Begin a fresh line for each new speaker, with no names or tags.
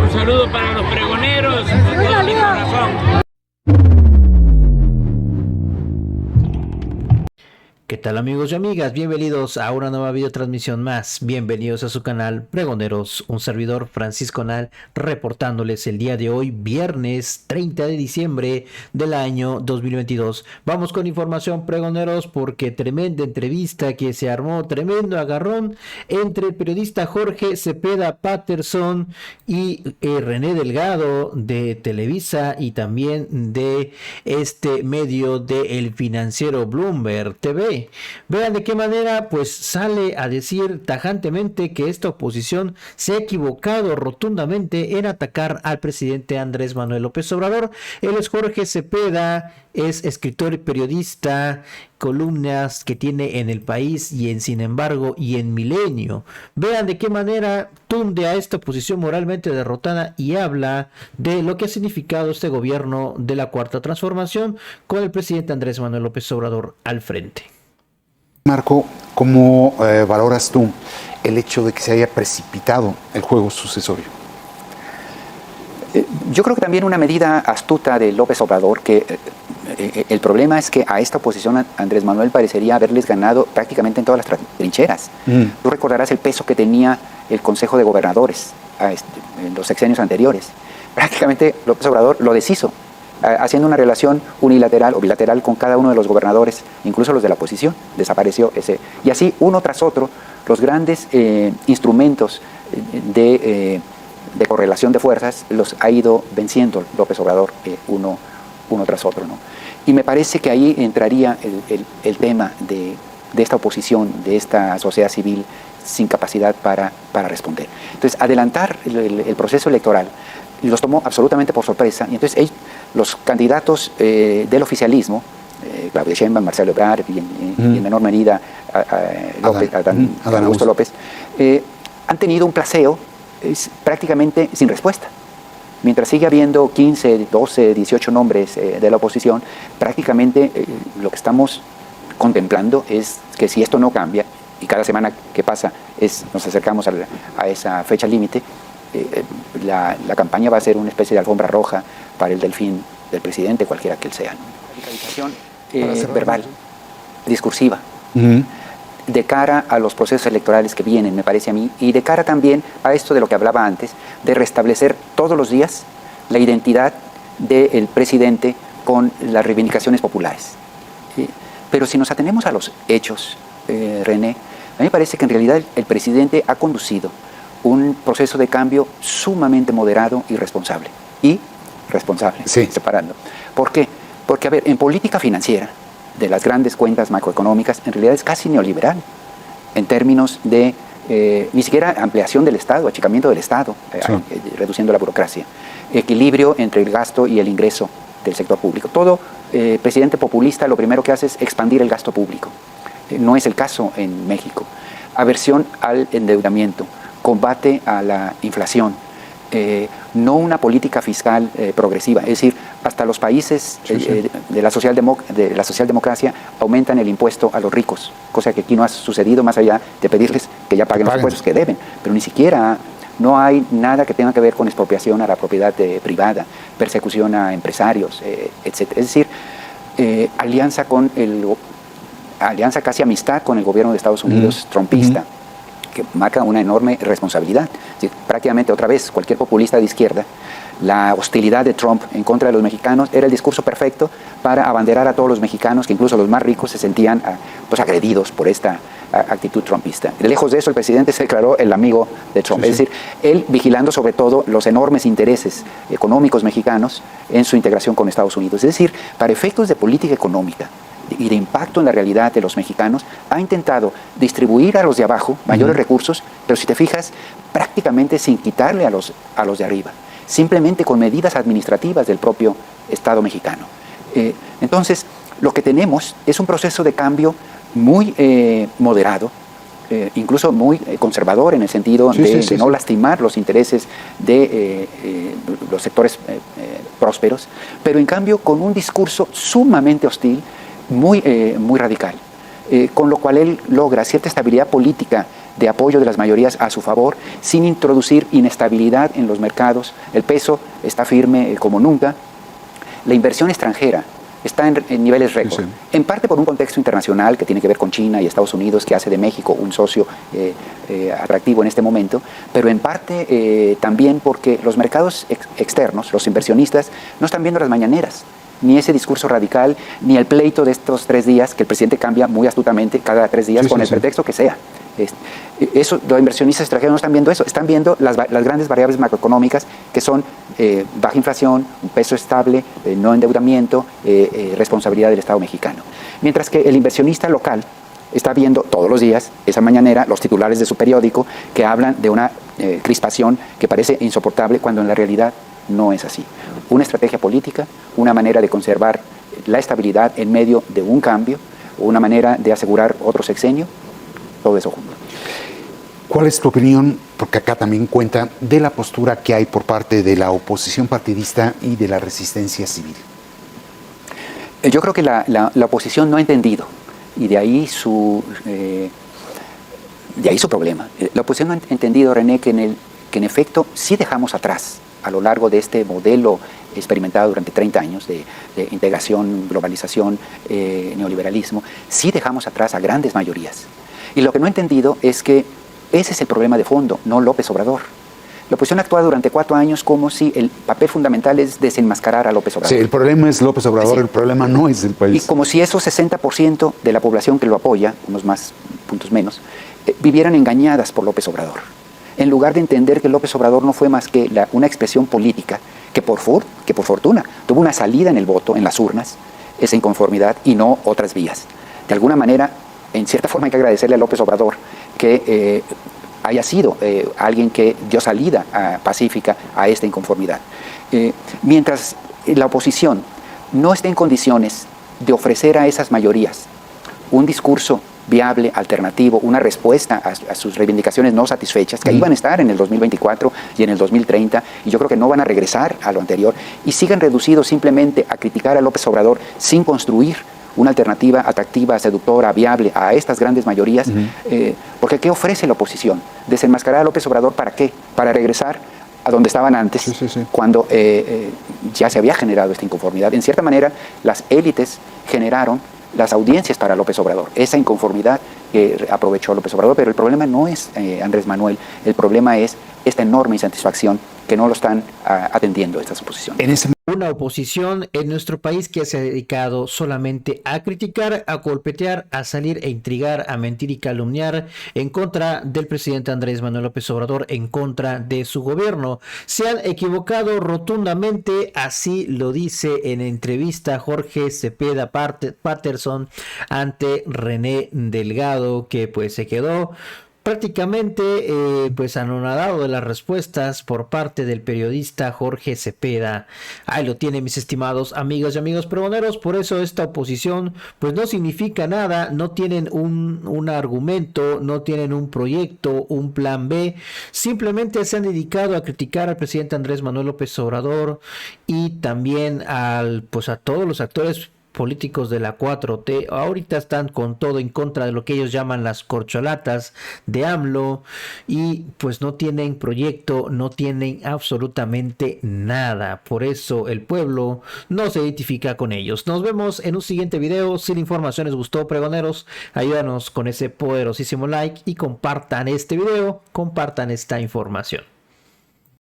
Un saludo para los pregoneros, con todo mi corazón.
¿Qué tal amigos y amigas? Bienvenidos a una nueva videotransmisión más. Bienvenidos a su canal Pregoneros, un servidor Francisco Nal reportándoles el día de hoy, viernes 30 de diciembre del año 2022. Vamos con información pregoneros porque tremenda entrevista que se armó, tremendo agarrón entre el periodista Jorge Cepeda Patterson y René Delgado de Televisa y también de este medio de El Financiero Bloomberg TV. Vean de qué manera pues sale a decir tajantemente que esta oposición se ha equivocado rotundamente en atacar al presidente Andrés Manuel López Obrador. Él es Jorge Cepeda, es escritor y periodista, columnas que tiene en El País y en Sin embargo y en Milenio. Vean de qué manera tunde a esta oposición moralmente derrotada y habla de lo que ha significado este gobierno de la Cuarta Transformación con el presidente Andrés Manuel López Obrador al frente.
Marco, ¿cómo valoras tú el hecho de que se haya precipitado el juego sucesorio?
Yo creo que también una medida astuta de López Obrador, que el problema es que a esta oposición Andrés Manuel parecería haberles ganado prácticamente en todas las trincheras. Tú recordarás el peso que tenía el Consejo de Gobernadores en los sexenios anteriores. Prácticamente López Obrador lo deshizo, haciendo una relación unilateral o bilateral con cada uno de los gobernadores, incluso los de la oposición. Desapareció ese. Y así, uno tras otro, los grandes instrumentos de correlación de fuerzas los ha ido venciendo López Obrador uno tras otro, ¿no? Y me parece que ahí entraría el tema de esta oposición, de esta sociedad civil sin capacidad para responder. Entonces, adelantar el proceso electoral los tomó absolutamente por sorpresa, y entonces los candidatos del oficialismo, Claudia Sheinbaum, Marcelo Ebrard y en menor medida Adán Augusto López, han tenido un placeo prácticamente sin respuesta. Mientras sigue habiendo 15, 12, 18 nombres de la oposición, prácticamente lo que estamos contemplando es que si esto no cambia, y cada semana que pasa nos acercamos a esa fecha límite, la campaña va a ser una especie de alfombra roja para el delfín del presidente, cualquiera que él sea, ¿no? Radicalización verbal, discursiva, de cara a los procesos electorales que vienen, me parece a mí, y de cara también a esto de lo que hablaba antes, de restablecer todos los días la identidad del presidente con las reivindicaciones populares. ¿Sí? Pero si nos atenemos a los hechos, René, a mí me parece que en realidad el presidente ha conducido un proceso de cambio sumamente moderado y responsable. Sí. Separando. ¿Por qué? Porque, a ver, en política financiera, de las grandes cuentas macroeconómicas, en realidad es casi neoliberal, en términos de ni siquiera ampliación del Estado, achicamiento del Estado, reduciendo la burocracia, equilibrio entre el gasto y el ingreso del sector público. Todo presidente populista lo primero que hace es expandir el gasto público. No es el caso en México. Aversión al endeudamiento, combate a la inflación, no una política fiscal progresiva. Es decir, hasta los países de la socialdemocracia aumentan el impuesto a los ricos, cosa que aquí no ha sucedido, más allá de pedirles que ya paguen los impuestos que deben. Pero ni siquiera no hay nada que tenga que ver con expropiación a la propiedad privada, persecución a empresarios, etc. Es decir, alianza casi amistad con el gobierno de Estados Unidos trumpista, que marca una enorme responsabilidad. Es decir, prácticamente otra vez cualquier populista de izquierda, la hostilidad de Trump en contra de los mexicanos era el discurso perfecto para abanderar a todos los mexicanos, que incluso los más ricos se sentían agredidos por esta actitud trumpista. Lejos de eso, el presidente se declaró el amigo de Trump. Es decir, él vigilando sobre todo los enormes intereses económicos mexicanos en su integración con Estados Unidos. Es decir, para efectos de política económica y de impacto en la realidad de los mexicanos, ha intentado distribuir a los de abajo mayores recursos, pero si te fijas, prácticamente sin quitarle a los de arriba, simplemente con medidas administrativas del propio Estado mexicano. Entonces, lo que tenemos es un proceso de cambio muy moderado, incluso muy conservador en el sentido de no lastimar los intereses de los sectores prósperos, pero en cambio con un discurso sumamente hostil, muy radical. con lo cual él logra cierta estabilidad política de apoyo de las mayorías a su favor, sin introducir inestabilidad en los mercados. El peso está firme como nunca. La inversión extranjera está en niveles récord, sí. En parte por un contexto internacional que tiene que ver con China y Estados Unidos, que hace de México un socio atractivo en este momento, pero en parte también porque los mercados externos, los inversionistas, no están viendo las mañaneras, ni ese discurso radical, ni el pleito de estos 3 días, que el presidente cambia muy astutamente cada 3 días, sí, con el pretexto que sea. Eso, los inversionistas extranjeros no están viendo eso, están viendo las grandes variables macroeconómicas que son baja inflación, un peso estable, no endeudamiento, responsabilidad del Estado mexicano. Mientras que el inversionista local está viendo todos los días, esa mañanera, los titulares de su periódico que hablan de una crispación que parece insoportable cuando en la realidad no es así. Una estrategia política, una manera de conservar la estabilidad en medio de un cambio, una manera de asegurar otro sexenio, todo eso junto.
¿Cuál es tu opinión, porque acá también cuenta, de la postura que hay por parte de la oposición partidista y de la resistencia civil?
Yo creo que la oposición no ha entendido, y de ahí su problema. La oposición no ha entendido, René, que en efecto sí dejamos atrás, a lo largo de este modelo experimentado durante 30 años de integración, globalización, neoliberalismo, sí dejamos atrás a grandes mayorías. Y lo que no he entendido es que ese es el problema de fondo, no López Obrador. La oposición ha actuado durante 4 años como si el papel fundamental es desenmascarar a López Obrador.
Sí, el problema es López Obrador, sí. El problema no es el país.
Y como si esos 60% de la población que lo apoya, unos más, puntos menos, vivieran engañadas por López Obrador. En lugar de entender que López Obrador no fue más que una expresión política que por fortuna tuvo una salida en el voto, en las urnas, esa inconformidad, y no otras vías. De alguna manera, en cierta forma hay que agradecerle a López Obrador que haya sido alguien que dio salida pacífica a esta inconformidad. Mientras la oposición no esté en condiciones de ofrecer a esas mayorías un discurso viable, alternativo, una respuesta a sus reivindicaciones no satisfechas, que ahí van a estar en el 2024 y en el 2030, y yo creo que no van a regresar a lo anterior, y sigan reducidos simplemente a criticar a López Obrador sin construir una alternativa atractiva, seductora, viable a estas grandes mayorías, porque ¿qué ofrece la oposición? ¿Desenmascarar a López Obrador para qué? Para regresar a donde estaban antes, cuando ya se había generado esta inconformidad. En cierta manera, las élites generaron las audiencias para López Obrador, esa inconformidad que aprovechó López Obrador, pero el problema no es Andrés Manuel, el problema es esta enorme insatisfacción que no lo están atendiendo estas oposiciones.
Una oposición en nuestro país que se ha dedicado solamente a criticar, a golpetear, a salir e intrigar, a mentir y calumniar en contra del presidente Andrés Manuel López Obrador, en contra de su gobierno. Se han equivocado rotundamente, así lo dice en entrevista Jorge Cepeda Patterson ante René Delgado, que pues se quedó prácticamente pues anonadado de las respuestas por parte del periodista Jorge Cepeda. Ahí lo tienen, mis estimados amigas y amigos pregoneros. Por eso esta oposición pues no significa nada, no tienen un argumento, no tienen un proyecto, un plan B. Simplemente se han dedicado a criticar al presidente Andrés Manuel López Obrador y también a todos los actores políticos de la 4T. Ahorita están con todo en contra de lo que ellos llaman las corcholatas de AMLO, y pues no tienen proyecto, no tienen absolutamente nada. Por eso el pueblo no se identifica con ellos. Nos vemos en un siguiente video. Si la información les gustó, pregoneros, ayúdanos con ese poderosísimo like y compartan este video, compartan esta información.